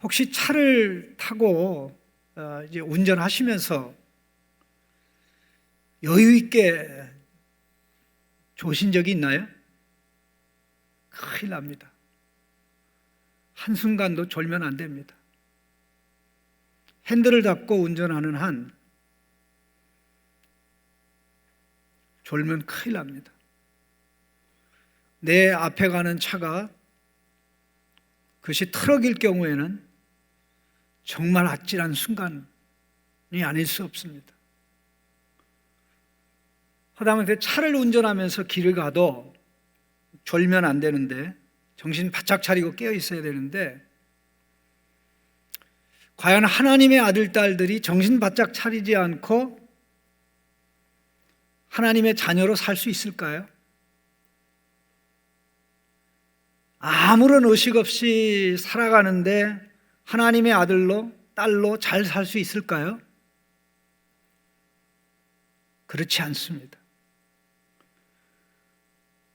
혹시 차를 타고 이제 운전하시면서 여유 있게 조신 적이 있나요? 큰일 납니다. 한순간도 졸면 안 됩니다. 핸들을 잡고 운전하는 한 졸면 큰일 납니다. 내 앞에 가는 차가 그것이 트럭일 경우에는 정말 아찔한 순간이 아닐 수 없습니다. 하다못해 차를 운전하면서 길을 가도 졸면 안 되는데, 정신 바짝 차리고 깨어 있어야 되는데, 과연 하나님의 아들, 딸들이 정신 바짝 차리지 않고 하나님의 자녀로 살 수 있을까요? 아무런 의식 없이 살아가는데 하나님의 아들로, 딸로 잘 살 수 있을까요? 그렇지 않습니다.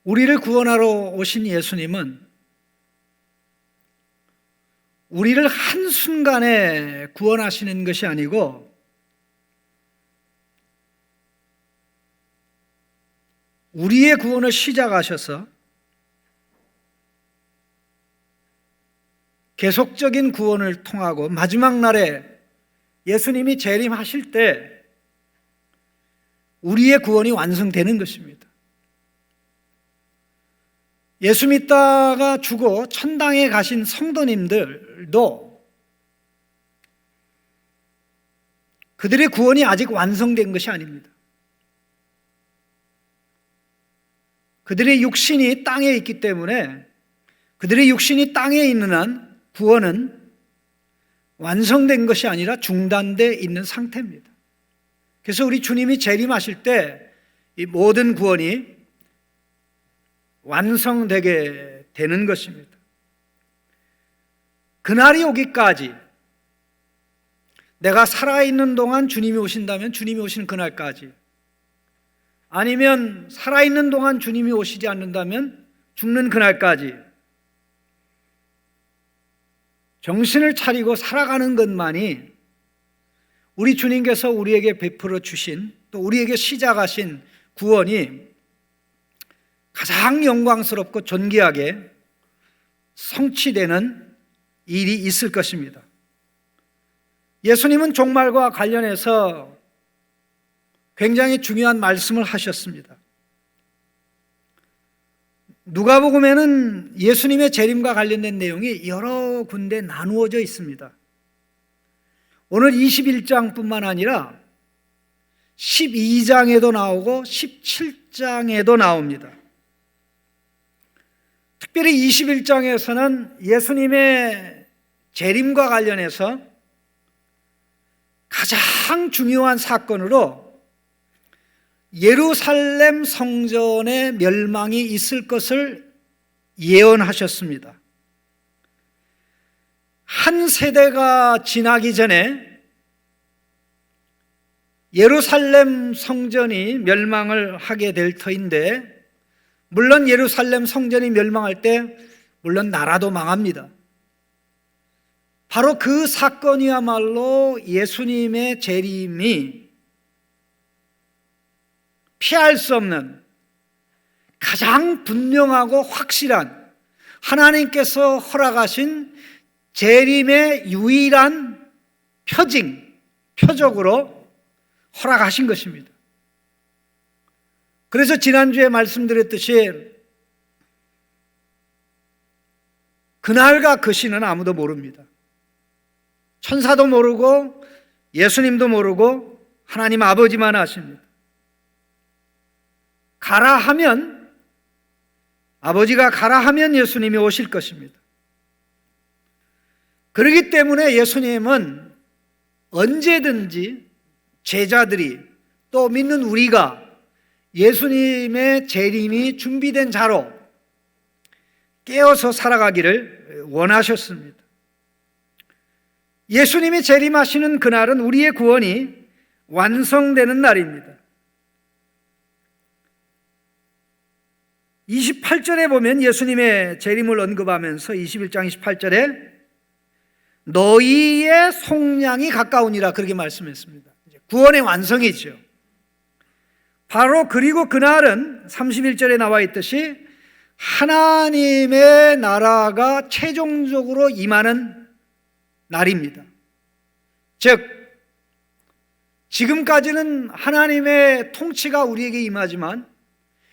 우리를 구원하러 오신 예수님은 우리를 한순간에 구원하시는 것이 아니고 우리의 구원을 시작하셔서 계속적인 구원을 통하고 마지막 날에 예수님이 재림하실 때 우리의 구원이 완성되는 것입니다. 예수 믿다가 죽어 천당에 가신 성도님들도 그들의 구원이 아직 완성된 것이 아닙니다. 그들의 육신이 땅에 있기 때문에 그들의 육신이 땅에 있는 한 구원은 완성된 것이 아니라 중단되어 있는 상태입니다. 그래서 우리 주님이 재림하실 때 이 모든 구원이 완성되게 되는 것입니다. 그날이 오기까지, 내가 살아있는 동안 주님이 오신다면 주님이 오시는 그날까지, 아니면 살아있는 동안 주님이 오시지 않는다면 죽는 그날까지 정신을 차리고 살아가는 것만이 우리 주님께서 우리에게 베풀어 주신, 또 우리에게 시작하신 구원이 가장 영광스럽고 존귀하게 성취되는 일이 있을 것입니다. 예수님은 종말과 관련해서 굉장히 중요한 말씀을 하셨습니다. 누가복음에는 예수님의 재림과 관련된 내용이 여러 군데 나누어져 있습니다. 오늘 21장뿐만 아니라 12장에도 나오고 17장에도 나옵니다. 특별히 21장에서는 예수님의 재림과 관련해서 가장 중요한 사건으로 예루살렘 성전의 멸망이 있을 것을 예언하셨습니다. 한 세대가 지나기 전에 예루살렘 성전이 멸망을 하게 될 터인데, 물론 예루살렘 성전이 멸망할 때 물론 나라도 망합니다. 바로 그 사건이야말로 예수님의 재림이 피할 수 없는 가장 분명하고 확실한, 하나님께서 허락하신 재림의 유일한 표적으로 허락하신 것입니다. 그래서 지난주에 말씀드렸듯이 그날과 그 시는 아무도 모릅니다. 천사도 모르고 예수님도 모르고 하나님 아버지만 아십니다. 가라 하면, 아버지가 가라 하면 예수님이 오실 것입니다. 그렇기 때문에 예수님은 언제든지 제자들이, 또 믿는 우리가 예수님의 재림이 준비된 자로 깨어서 살아가기를 원하셨습니다. 예수님이 재림하시는 그날은 우리의 구원이 완성되는 날입니다. 28절에 보면 예수님의 재림을 언급하면서 21장 28절에 너희의 속량이 가까우니라 그렇게 말씀했습니다. 구원의 완성이죠. 바로 그리고 그날은 31절에 나와 있듯이 하나님의 나라가 최종적으로 임하는 날입니다. 즉 지금까지는 하나님의 통치가 우리에게 임하지만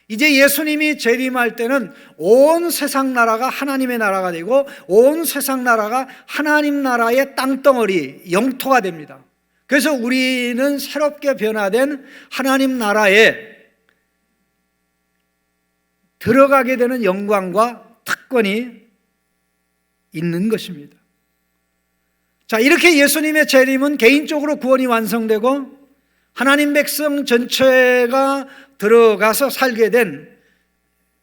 이제 예수님이 재림할 때는 온 세상 나라가 하나님의 나라가 되고 온 세상 나라가 하나님 나라의 땅덩어리, 영토가 됩니다. 그래서 우리는 새롭게 변화된 하나님 나라에 들어가게 되는 영광과 특권이 있는 것입니다. 자, 이렇게 예수님의 재림은 개인적으로 구원이 완성되고 하나님 백성 전체가 들어가서 살게 된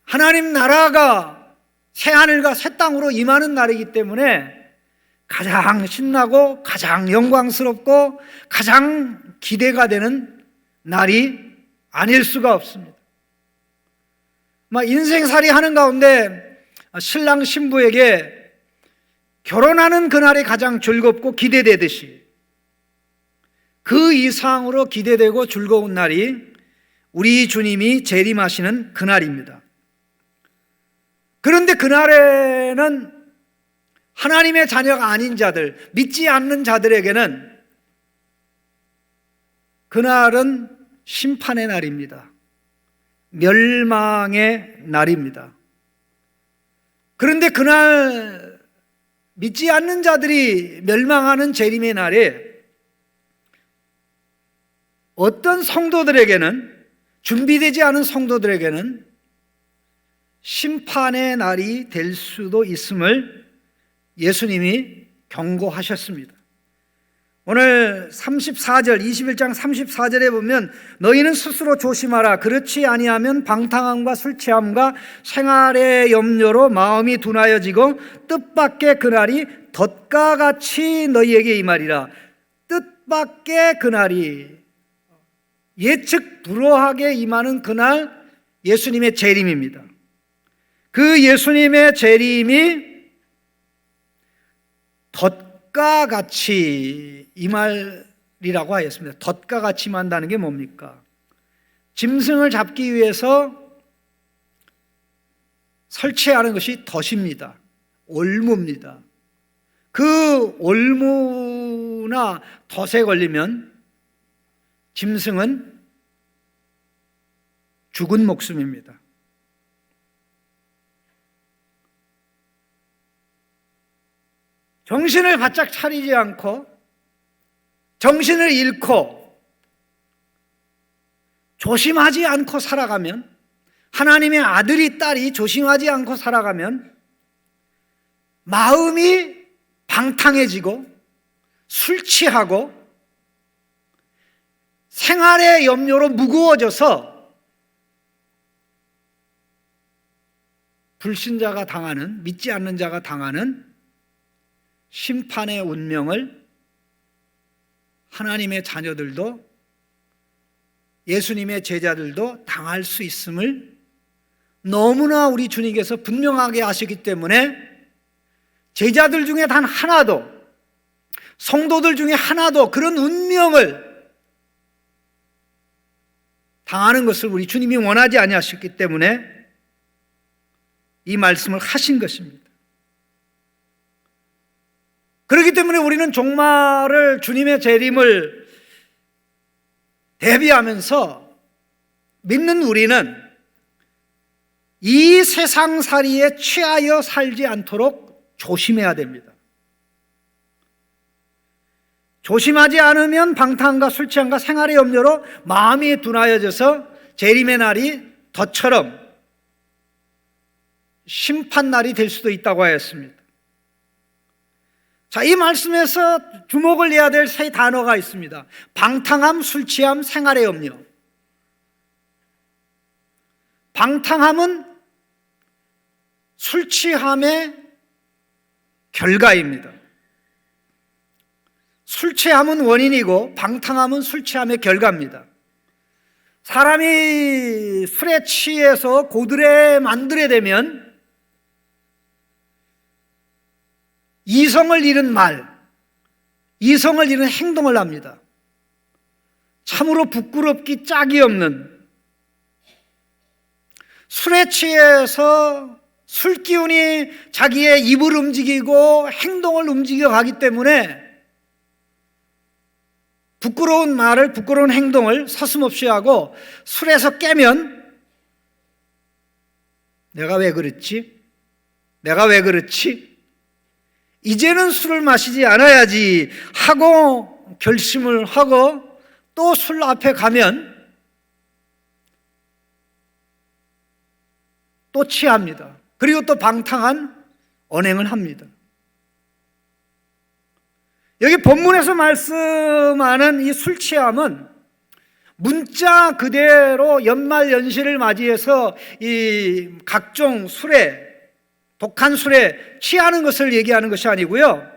하나님 나라가 새하늘과 새 땅으로 임하는 날이기 때문에 가장 신나고 가장 영광스럽고 가장 기대가 되는 날이 아닐 수가 없습니다. 인생살이 하는 가운데 신랑 신부에게 결혼하는 그날이 가장 즐겁고 기대되듯이 그 이상으로 기대되고 즐거운 날이 우리 주님이 재림하시는 그날입니다. 그런데 그날에는 하나님의 자녀가 아닌 자들, 믿지 않는 자들에게는 그날은 심판의 날입니다. 멸망의 날입니다. 그런데 그날 믿지 않는 자들이 멸망하는 재림의 날에 어떤 성도들에게는, 준비되지 않은 성도들에게는 심판의 날이 될 수도 있음을 예수님이 경고하셨습니다. 오늘 34절, 21장 34절에 보면 너희는 스스로 조심하라. 그렇지 아니하면 방탕함과 술 취함과 생활의 염려로 마음이 둔하여지고 뜻밖의 그날이 덫과 같이 너희에게 임하리라. 뜻밖의 그날이 예측 불허하게 임하는 그날 예수님의 재림입니다. 그 예수님의 재림이 덫과 같이 임하리라고 하였습니다. 덫과 같이 임한다는 게 뭡니까? 짐승을 잡기 위해서 설치하는 것이 덫입니다. 올무입니다. 그 올무나 덫에 걸리면 짐승은 죽은 목숨입니다. 정신을 바짝 차리지 않고 정신을 잃고 조심하지 않고 살아가면, 하나님의 아들이 딸이 조심하지 않고 살아가면 마음이 방탕해지고 술 취하고 생활의 염려로 무거워져서 불신자가 당하는, 믿지 않는 자가 당하는 심판의 운명을 하나님의 자녀들도 예수님의 제자들도 당할 수 있음을 너무나 우리 주님께서 분명하게 하시기 때문에 제자들 중에 단 하나도, 성도들 중에 하나도 그런 운명을 당하는 것을 우리 주님이 원하지 아니하셨기 때문에 이 말씀을 하신 것입니다. 그렇기 때문에 우리는 종말을, 주님의 재림을 대비하면서 믿는 우리는 이 세상살이에 취하여 살지 않도록 조심해야 됩니다. 조심하지 않으면 방탕과 술 취함과 생활의 염려로 마음이 둔하여져서 재림의 날이 덫처럼 심판날이 될 수도 있다고 하였습니다. 자, 이 말씀에서 주목을 해야 될 세 단어가 있습니다. 방탕함, 술 취함, 생활의 염려. 방탕함은 술 취함의 결과입니다. 술 취함은 원인이고 방탕함은 술 취함의 결과입니다. 사람이 술에 취해서 고들에 만들게 되면 이성을 잃은 말, 이성을 잃은 행동을 합니다. 참으로 부끄럽기 짝이 없는, 술에 취해서 술기운이 자기의 입을 움직이고 행동을 움직여 가기 때문에 부끄러운 말을, 부끄러운 행동을 서슴없이 하고, 술에서 깨면 내가 왜 그랬지? 내가 왜 그렇지? 이제는 술을 마시지 않아야지 하고 결심을 하고 또 술 앞에 가면 또 취합니다. 그리고 또 방탕한 언행을 합니다. 여기 본문에서 말씀하는 이 술 취함은 문자 그대로 연말 연시를 맞이해서 이 각종 술에, 독한 술에 취하는 것을 얘기하는 것이 아니고요,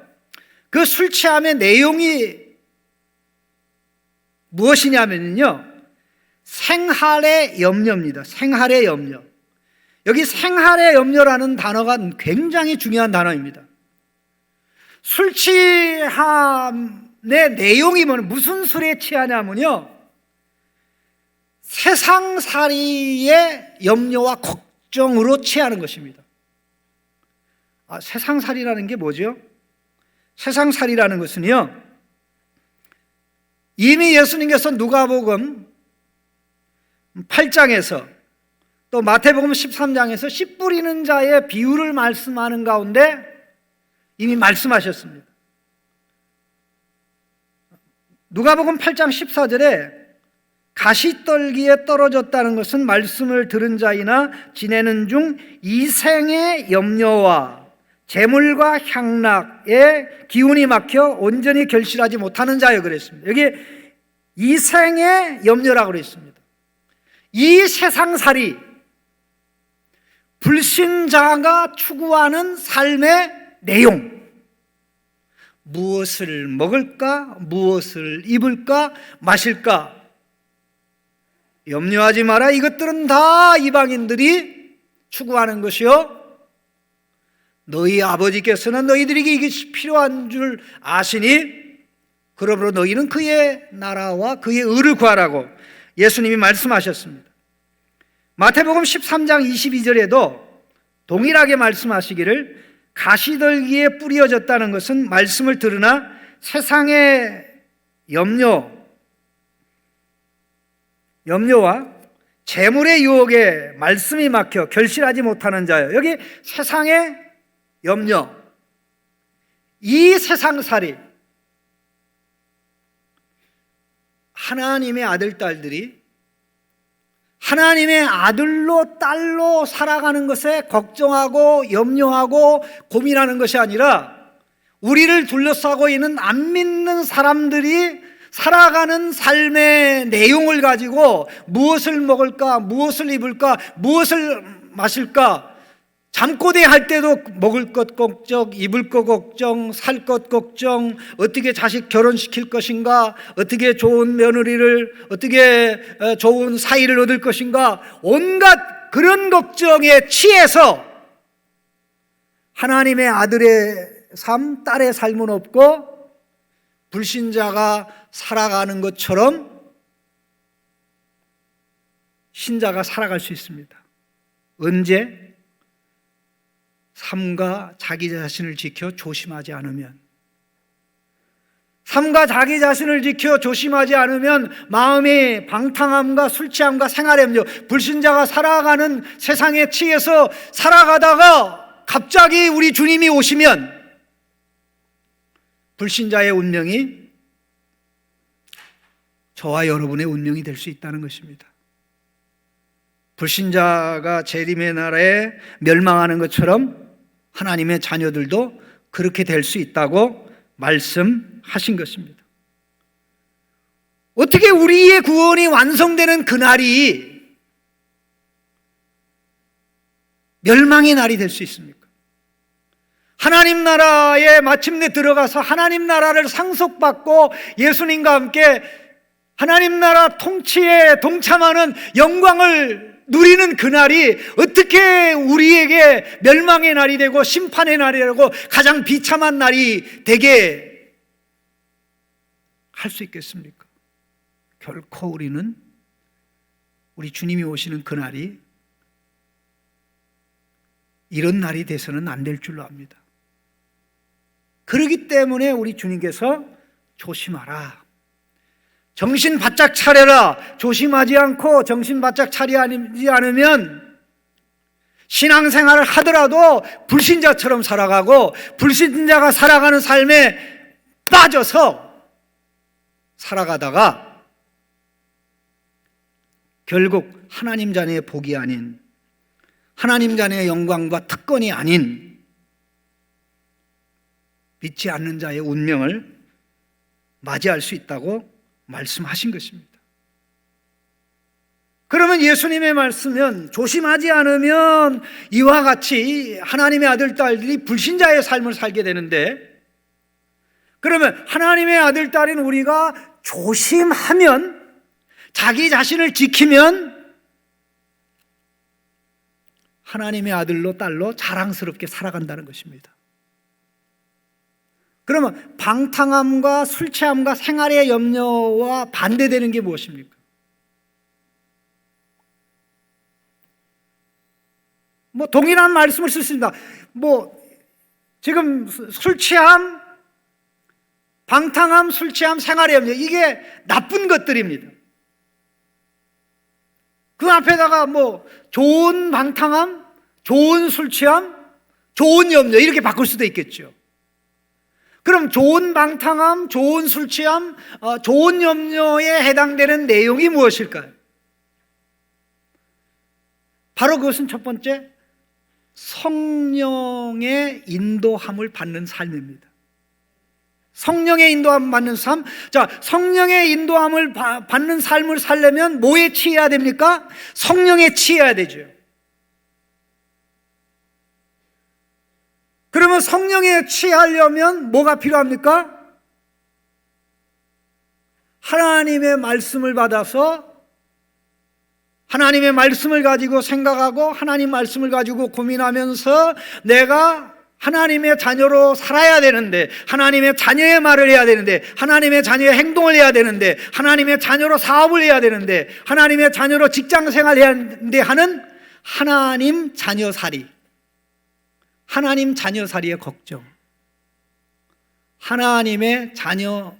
그 술 취함의 내용이 무엇이냐면요, 생활의 염려입니다. 생활의 염려. 여기 생활의 염려라는 단어가 굉장히 중요한 단어입니다. 술 취함의 내용이 무슨 술에 취하냐면요, 세상살이의 염려와 걱정으로 취하는 것입니다. 세상살이라는 게 뭐죠? 세상살이라는 것은요, 이미 예수님께서 누가복음 8장에서 또 마태복음 13장에서 씨 뿌리는 자의 비유를 말씀하는 가운데 이미 말씀하셨습니다. 누가복음 8장 14절에 가시떨기에 떨어졌다는 것은 말씀을 들은 자이나 지내는 중 이생의 염려와 재물과 향락의 기운이 막혀 온전히 결실하지 못하는 자여 그랬습니다. 여기 이생의 염려라고 그랬습니다. 이 세상살이, 불신자가 추구하는 삶의 내용, 무엇을 먹을까, 무엇을 입을까, 마실까, 염려하지 마라. 이것들은 다 이방인들이 추구하는 것이요, 너희 아버지께서는 너희들에게 이것이 필요한 줄 아시니 그러므로 너희는 그의 나라와 그의 의를 구하라고 예수님이 말씀하셨습니다. 마태복음 13장 22절에도 동일하게 말씀하시기를 가시떨기에 뿌려졌다는 것은 말씀을 들으나 세상의 염려와 재물의 유혹에 말씀이 막혀 결실하지 못하는 자요. 여기 세상의 염려, 이 세상살이, 하나님의 아들, 딸들이 하나님의 아들로, 딸로 살아가는 것에 걱정하고 염려하고 고민하는 것이 아니라 우리를 둘러싸고 있는 안 믿는 사람들이 살아가는 삶의 내용을 가지고 무엇을 먹을까, 무엇을 입을까, 무엇을 마실까, 잠꼬대 할 때도 먹을 것 걱정, 입을 것 걱정, 살 것 걱정, 어떻게 자식 결혼시킬 것인가, 어떻게 좋은 며느리를, 어떻게 좋은 사이를 얻을 것인가, 온갖 그런 걱정에 취해서 하나님의 아들의 삶, 딸의 삶은 없고 불신자가 살아가는 것처럼 신자가 살아갈 수 있습니다. 언제? 삶과 자기 자신을 지켜 조심하지 않으면, 삶과 자기 자신을 지켜 조심하지 않으면 마음의 방탕함과 술취함과 생활의 염려, 불신자가 살아가는 세상에 취해서 살아가다가 갑자기 우리 주님이 오시면 불신자의 운명이 저와 여러분의 운명이 될 수 있다는 것입니다. 불신자가 재림의 나라에 멸망하는 것처럼 하나님의 자녀들도 그렇게 될 수 있다고 말씀하신 것입니다. 어떻게 우리의 구원이 완성되는 그날이 멸망의 날이 될 수 있습니까? 하나님 나라에 마침내 들어가서 하나님 나라를 상속받고 예수님과 함께 하나님 나라 통치에 동참하는 영광을 누리는 그날이 어떻게 우리에게 멸망의 날이 되고 심판의 날이 되고 가장 비참한 날이 되게 할 수 있겠습니까? 결코 우리는 우리 주님이 오시는 그날이 이런 날이 돼서는 안 될 줄로 압니다. 그렇기 때문에 우리 주님께서 조심하라, 정신 바짝 차려라, 조심하지 않고 정신 바짝 차리지 않으면 신앙생활을 하더라도 불신자처럼 살아가고 불신자가 살아가는 삶에 빠져서 살아가다가 결국 하나님 자녀의 복이 아닌, 하나님 자녀의 영광과 특권이 아닌 믿지 않는 자의 운명을 맞이할 수 있다고 말씀하신 것입니다. 그러면 예수님의 말씀은 조심하지 않으면 이와 같이 하나님의 아들, 딸들이 불신자의 삶을 살게 되는데, 그러면 하나님의 아들, 딸인 우리가 조심하면, 자기 자신을 지키면 하나님의 아들로, 딸로 자랑스럽게 살아간다는 것입니다. 그러면 방탕함과 술 취함과 생활의 염려와 반대되는 게 무엇입니까? 동일한 말씀을 쓰십니다. 지금 술 취함, 방탕함, 술 취함, 생활의 염려, 이게 나쁜 것들입니다. 그 앞에다가 좋은 방탕함, 좋은 술 취함, 좋은 염려 이렇게 바꿀 수도 있겠죠. 그럼 좋은 방탕함, 좋은 술 취함, 좋은 염려에 해당되는 내용이 무엇일까요? 바로 그것은 첫 번째, 성령의 인도함을 받는 삶입니다. 성령의 인도함을 받는 삶. 자, 성령의 인도함을 받는 삶을 살려면 뭐에 취해야 됩니까? 성령에 취해야 되죠. 그러면 성령에 취하려면 뭐가 필요합니까? 하나님의 말씀을 받아서 하나님의 말씀을 가지고 생각하고 하나님 말씀을 가지고 고민하면서 내가 하나님의 자녀로 살아야 되는데, 하나님의 자녀의 말을 해야 되는데, 하나님의 자녀의 행동을 해야 되는데, 하나님의 자녀로 사업을 해야 되는데, 하나님의 자녀로 직장생활을 해야 되는데 하는 하나님 자녀살이, 하나님 자녀살이의 걱정, 하나님의 자녀답게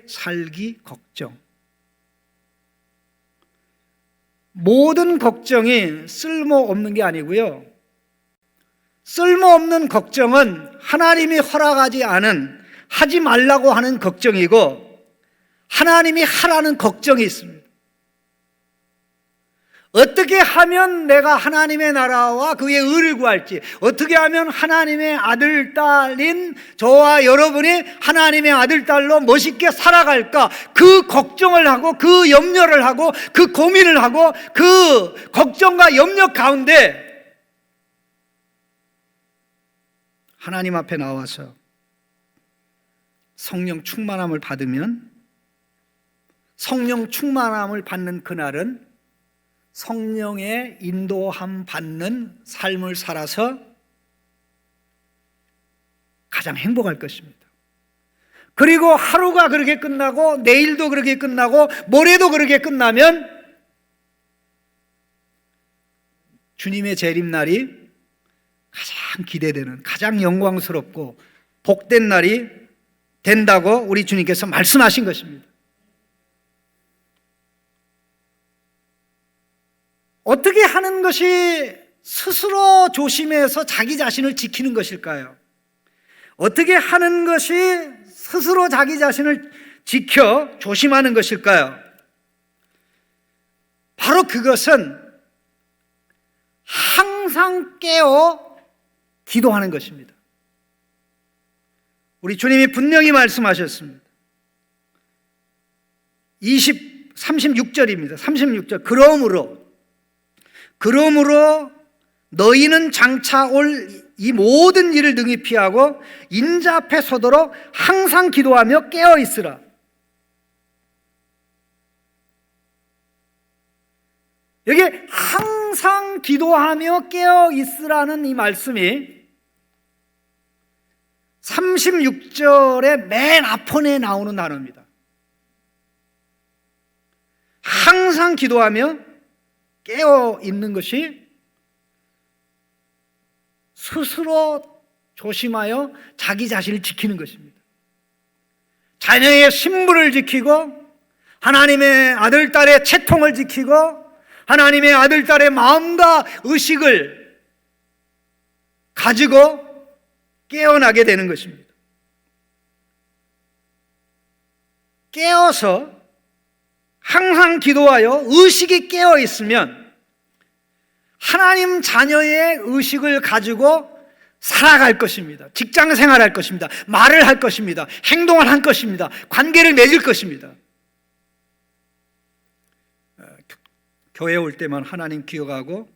살기 걱정. 모든 걱정이 쓸모없는 게 아니고요, 쓸모없는 걱정은 하나님이 허락하지 않은, 하지 말라고 하는 걱정이고, 하나님이 하라는 걱정이 있습니다. 어떻게 하면 내가 하나님의 나라와 그의 의를 구할지, 어떻게 하면 하나님의 아들, 딸인 저와 여러분이 하나님의 아들, 딸로 멋있게 살아갈까, 그 걱정을 하고 그 염려를 하고 그 고민을 하고 그 걱정과 염려 가운데 하나님 앞에 나와서 성령 충만함을 받으면, 성령 충만함을 받는 그날은 성령의 인도함 받는 삶을 살아서 가장 행복할 것입니다. 그리고 하루가 그렇게 끝나고 내일도 그렇게 끝나고 모레도 그렇게 끝나면 주님의 재림날이 가장 기대되는, 가장 영광스럽고 복된 날이 된다고 우리 주님께서 말씀하신 것입니다. 어떻게 하는 것이 스스로 조심해서 자기 자신을 지키는 것일까요? 어떻게 하는 것이 스스로 자기 자신을 지켜 조심하는 것일까요? 바로 그것은 항상 깨어 기도하는 것입니다. 우리 주님이 분명히 말씀하셨습니다. 36절입니다. 36절. 그러므로 너희는 장차 올 이 모든 일을 능히 피하고 인자 앞에 서도록 항상 기도하며 깨어 있으라. 여기 항상 기도하며 깨어 있으라는 이 말씀이 36절의 맨 앞편에 나오는 단어입니다. 항상 기도하며 깨어 있는 것이 스스로 조심하여 자기 자신을 지키는 것입니다. 자녀의 신분을 지키고 하나님의 아들, 딸의 채통을 지키고 하나님의 아들, 딸의 마음과 의식을 가지고 깨어나게 되는 것입니다. 깨어서 항상 기도하여 의식이 깨어 있으면 하나님 자녀의 의식을 가지고 살아갈 것입니다. 직장 생활할 것입니다. 말을 할 것입니다. 행동을 할 것입니다. 관계를 맺을 것입니다. 교회 올 때만 하나님 기억하고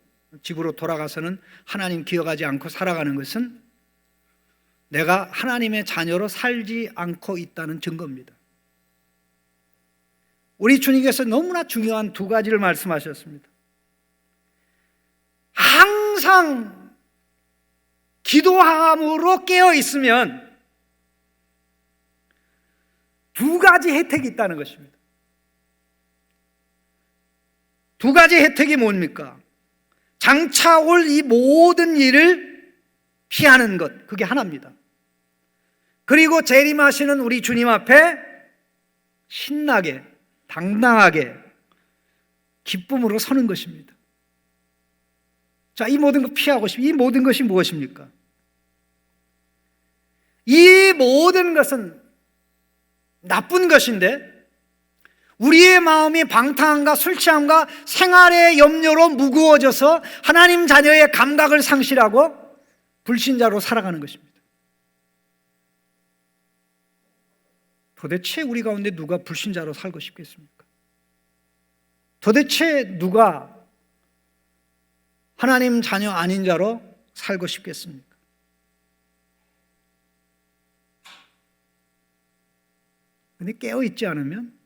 집으로 돌아가서는 하나님 기억하지 않고 살아가는 것은 내가 하나님의 자녀로 살지 않고 있다는 증거입니다. 우리 주님께서 너무나 중요한 두 가지를 말씀하셨습니다. 항상 기도함으로 깨어 있으면 두 가지 혜택이 있다는 것입니다. 두 가지 혜택이 뭡니까? 장차 올 이 모든 일을 피하는 것, 그게 하나입니다. 그리고 재림하시는 우리 주님 앞에 신나게, 당당하게 기쁨으로 서는 것입니다. 자, 이 모든 것 피하고 싶습니다. 이 모든 것이 무엇입니까? 이 모든 것은 나쁜 것인데 우리의 마음이 방탕함과 술 취함과 생활의 염려로 무거워져서 하나님 자녀의 감각을 상실하고 불신자로 살아가는 것입니다. 도대체 우리 가운데 누가 불신자로 살고 싶겠습니까? 도대체 누가 하나님 자녀 아닌 자로 살고 싶겠습니까? 근데 깨어있지 않으면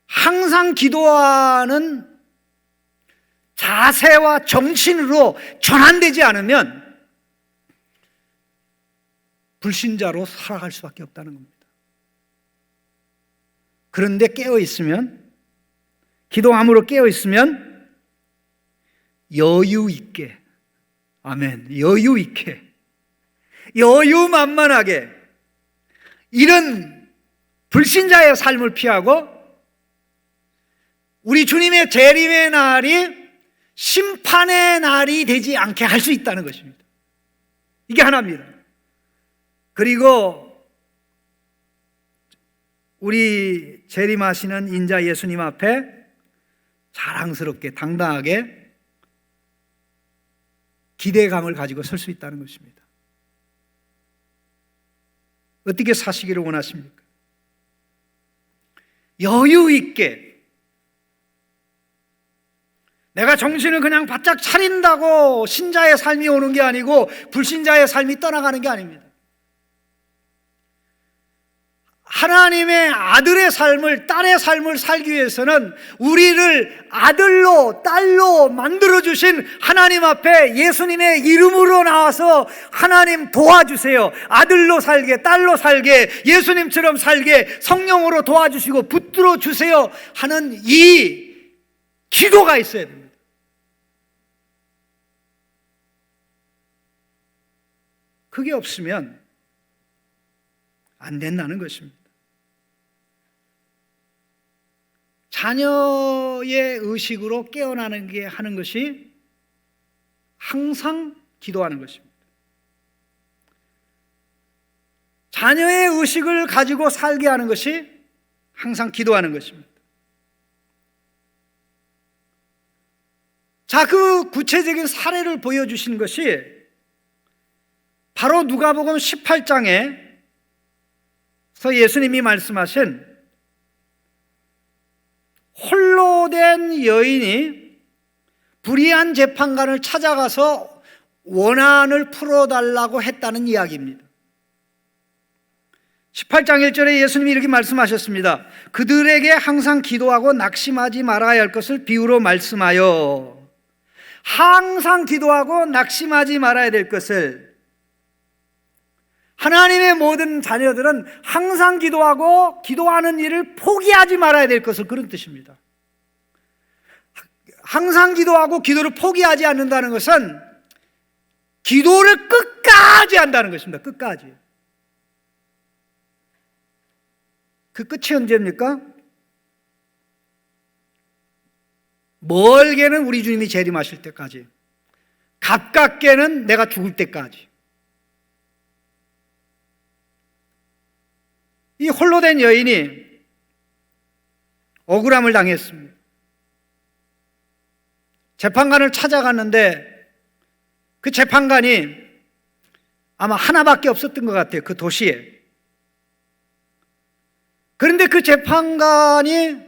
항상 기도하는 자세와 정신으로 전환되지 않으면 불신자로 살아갈 수밖에 없다는 겁니다. 그런데 깨어있으면, 기도함으로 깨어있으면 여유 있게, 아멘, 여유 있게, 여유만만하게 이런 불신자의 삶을 피하고 우리 주님의 재림의 날이 심판의 날이 되지 않게 할 수 있다는 것입니다. 이게 하나입니다. 그리고 우리 재림하시는 인자 예수님 앞에 자랑스럽게 당당하게 기대감을 가지고 설 수 있다는 것입니다. 어떻게 사시기를 원하십니까? 여유 있게, 내가 정신을 그냥 바짝 차린다고 신자의 삶이 오는 게 아니고 불신자의 삶이 떠나가는 게 아닙니다. 하나님의 아들의 삶을, 딸의 삶을 살기 위해서는 우리를 아들로, 딸로 만들어주신 하나님 앞에 예수님의 이름으로 나와서 하나님 도와주세요, 아들로 살게, 딸로 살게, 예수님처럼 살게 성령으로 도와주시고 붙들어 주세요 하는 이 기도가 있어야 됩니다. 그게 없으면 안 된다는 것입니다. 자녀의 의식으로 깨어나는 게 하는 것이 항상 기도하는 것입니다. 자녀의 의식을 가지고 살게 하는 것이 항상 기도하는 것입니다. 자, 그 구체적인 사례를 보여주신 것이 바로 누가복음 18장에서 예수님이 말씀하신 홀로 된 여인이 불의한 재판관을 찾아가서 원한을 풀어달라고 했다는 이야기입니다. 18장 1절에 예수님이 이렇게 말씀하셨습니다. 그들에게 항상 기도하고 낙심하지 말아야 할 것을 비유로 말씀하여, 항상 기도하고 낙심하지 말아야 될 것을 하나님의 모든 자녀들은 항상 기도하고 기도하는 일을 포기하지 말아야 될 것을, 그런 뜻입니다. 항상 기도하고 기도를 포기하지 않는다는 것은 기도를 끝까지 한다는 것입니다. 끝까지. 그 끝이 언제입니까? 멀게는 우리 주님이 재림하실 때까지, 가깝게는 내가 죽을 때까지. 이 홀로 된 여인이 억울함을 당했습니다. 재판관을 찾아갔는데 그 재판관이 아마 하나밖에 없었던 것 같아요, 그 도시에. 그런데 그 재판관이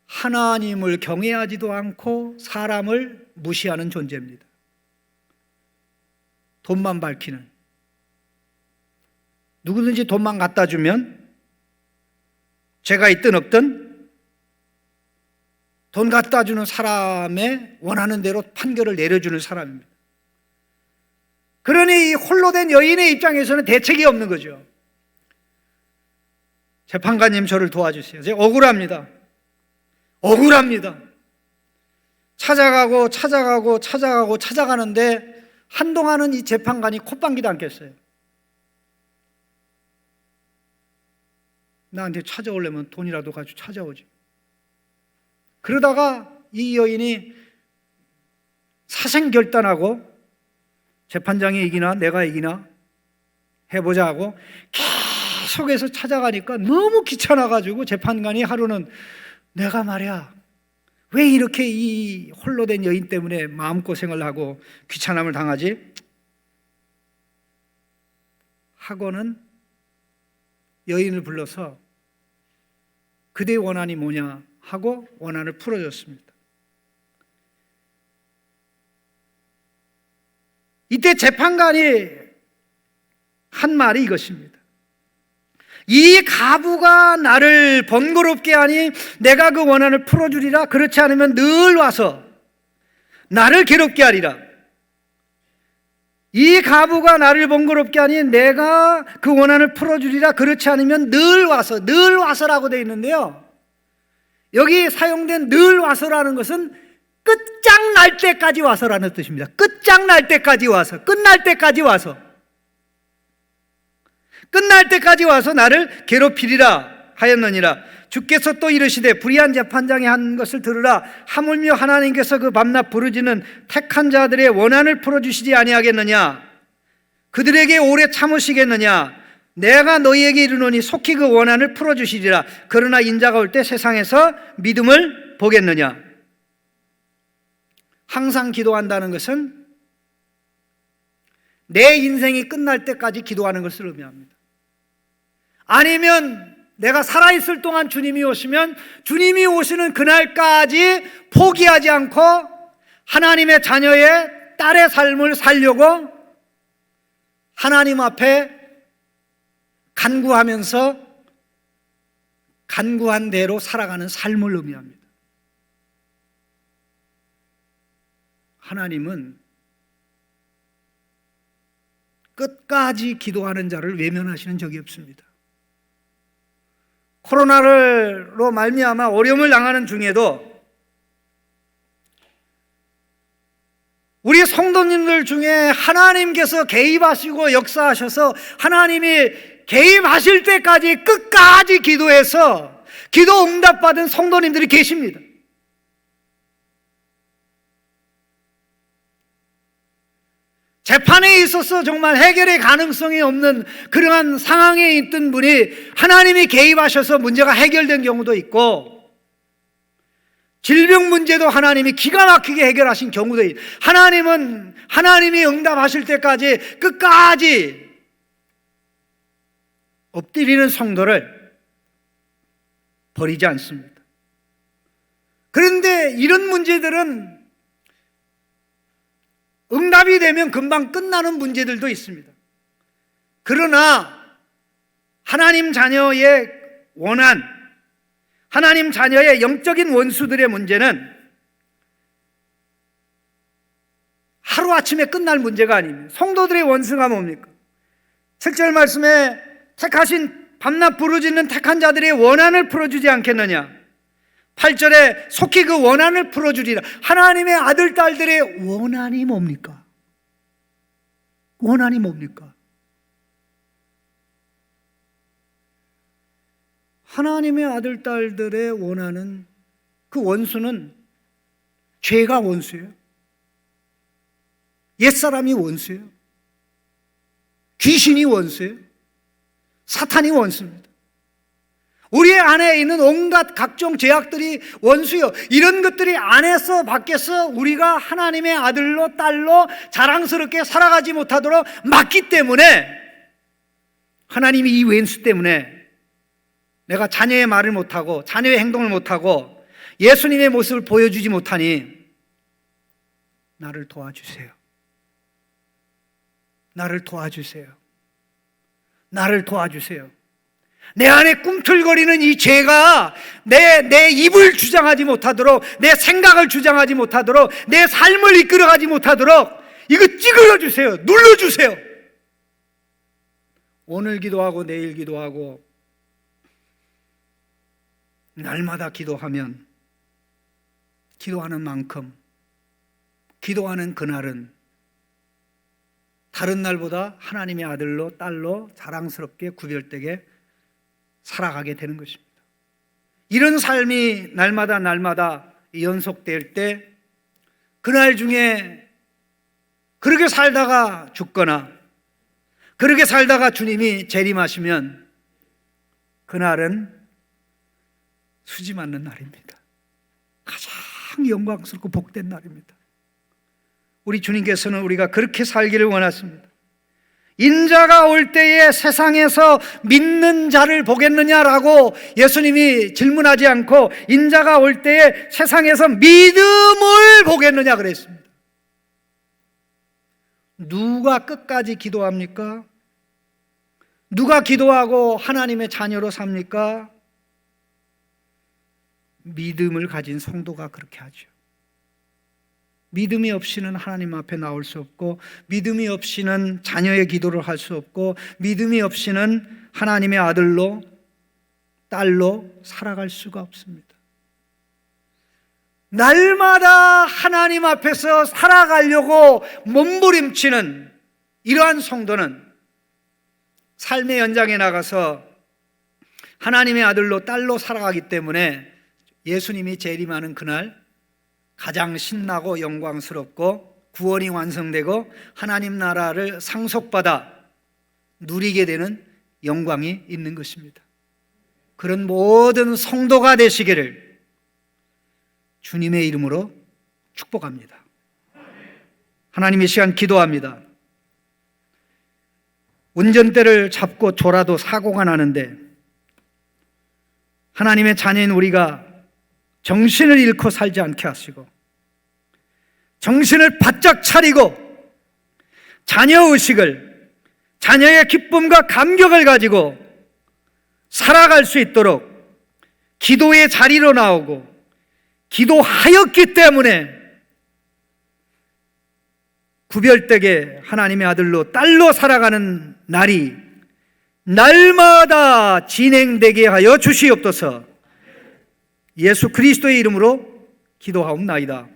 하나님을 경외하지도 않고 사람을 무시하는 존재입니다. 돈만 밝히는, 누구든지 돈만 갖다 주면 죄가 있든 없든 돈 갖다 주는 사람의 원하는 대로 판결을 내려주는 사람입니다. 그러니 이 홀로 된 여인의 입장에서는 대책이 없는 거죠. 재판관님, 저를 도와주세요. 제가 억울합니다. 찾아가는데 한동안은 이 재판관이 콧방귀도 안 꼈어요. 나한테 찾아오려면 돈이라도 가지고 찾아오지. 그러다가 이 여인이 사생결단하고 재판장이 이기나 내가 이기나 해보자 하고 계속해서 찾아가니까 너무 귀찮아가지고 재판관이 하루는 내가 말이야 왜 이렇게 이 홀로 된 여인 때문에 마음고생을 하고 귀찮음을 당하지? 하고는 여인을 불러서 그대의 원한이 뭐냐 하고 원한을 풀어줬습니다. 이때 재판관이 한 말이 이것입니다. 이 가부가 나를 번거롭게 하니 내가 그 원한을 풀어주리라. 그렇지 않으면 늘 와서 나를 괴롭게 하리라. 이 가부가 나를 번거롭게 하니 내가 그 원한을 풀어주리라. 그렇지 않으면 늘 와서라고 되어 있는데요, 여기 사용된 늘 와서라는 것은 끝장날 때까지 와서라는 뜻입니다. 끝장날 때까지 와서, 끝날 때까지 와서, 끝날 때까지 와서 나를 괴롭히리라 하였느니라. 주께서 또 이르시되 불의한 재판장이 한 것을 들으라. 하물며 하나님께서 그 밤낮 부르짖는 택한 자들의 원한을 풀어주시지 아니하겠느냐? 그들에게 오래 참으시겠느냐? 내가 너희에게 이르노니 속히 그 원한을 풀어주시리라. 그러나 인자가 올 때 세상에서 믿음을 보겠느냐? 항상 기도한다는 것은 내 인생이 끝날 때까지 기도하는 것을 의미합니다. 아니면 내가 살아있을 동안 주님이 오시면 주님이 오시는 그날까지 포기하지 않고 하나님의 자녀의 딸의 삶을 살려고 하나님 앞에 간구하면서 간구한 대로 살아가는 삶을 의미합니다. 하나님은 끝까지 기도하는 자를 외면하시는 적이 없습니다. 코로나로 말미암아 어려움을 당하는 중에도 우리 성도님들 중에 하나님께서 개입하시고 역사하셔서 하나님이 개입하실 때까지 끝까지 기도해서 기도 응답받은 성도님들이 계십니다. 재판에 있어서 정말 해결의 가능성이 없는 그러한 상황에 있던 분이 하나님이 개입하셔서 문제가 해결된 경우도 있고, 질병 문제도 하나님이 기가 막히게 해결하신 경우도 있고, 하나님은 하나님이 응답하실 때까지 끝까지 엎드리는 성도를 버리지 않습니다. 그런데 이런 문제들은 응답이 되면 금방 끝나는 문제들도 있습니다. 그러나 하나님 자녀의 원한, 하나님 자녀의 영적인 원수들의 문제는 하루아침에 끝날 문제가 아닙니다. 성도들의 원수가 뭡니까? 7절 말씀에 택하신 밤낮 부르짖는 택한 자들의 원한을 풀어주지 않겠느냐. 8절에 속히 그 원한을 풀어주리라. 하나님의 아들 딸들의 원한이 뭡니까? 원한이 뭡니까? 하나님의 아들 딸들의 원한은, 그 원수는 죄가 원수예요. 옛사람이 원수예요. 귀신이 원수예요. 사탄이 원수입니다. 우리 안에 있는 온갖 각종 죄악들이 원수요. 이런 것들이 안에서 밖에서 우리가 하나님의 아들로 딸로 자랑스럽게 살아가지 못하도록 막기 때문에, 하나님이 이 원수 때문에 내가 자녀의 말을 못하고 자녀의 행동을 못하고 예수님의 모습을 보여주지 못하니 나를 도와주세요. 나를 도와주세요. 나를 도와주세요. 내 안에 꿈틀거리는 이 죄가 내 입을 주장하지 못하도록, 내 생각을 주장하지 못하도록, 내 삶을 이끌어가지 못하도록 이거 찌그러주세요. 눌러주세요. 오늘 기도하고 내일 기도하고 날마다 기도하면, 기도하는 만큼, 기도하는 그날은 다른 날보다 하나님의 아들로 딸로 자랑스럽게 구별되게 살아가게 되는 것입니다. 이런 삶이 날마다 연속될 때, 그날 중에 그렇게 살다가 죽거나 그렇게 살다가 주님이 재림하시면 그날은 수지 맞는 날입니다. 가장 영광스럽고 복된 날입니다. 우리 주님께서는 우리가 그렇게 살기를 원하십니다. 인자가 올 때에 세상에서 믿는 자를 보겠느냐라고 예수님이 질문하지 않고, 인자가 올 때에 세상에서 믿음을 보겠느냐 그랬습니다. 누가 끝까지 기도합니까? 누가 기도하고 하나님의 자녀로 삽니까? 믿음을 가진 성도가 그렇게 하죠. 믿음이 없이는 하나님 앞에 나올 수 없고, 믿음이 없이는 자녀의 기도를 할 수 없고, 믿음이 없이는 하나님의 아들로 딸로 살아갈 수가 없습니다. 날마다 하나님 앞에서 살아가려고 몸부림치는 이러한 성도는 삶의 연장에 나가서 하나님의 아들로 딸로 살아가기 때문에 예수님이 재림하는 그날 가장 신나고 영광스럽고 구원이 완성되고 하나님 나라를 상속받아 누리게 되는 영광이 있는 것입니다. 그런 모든 성도가 되시기를 주님의 이름으로 축복합니다. 하나님, 이 시간 기도합니다. 운전대를 잡고 졸아도 사고가 나는데 하나님의 자녀인 우리가 정신을 잃고 살지 않게 하시고, 정신을 바짝 차리고 자녀의식을, 자녀의 기쁨과 감격을 가지고 살아갈 수 있도록 기도의 자리로 나오고 기도하였기 때문에 구별되게 하나님의 아들로 딸로 살아가는 날이 날마다 진행되게 하여 주시옵소서. 예수 그리스도의 이름으로 기도하옵나이다.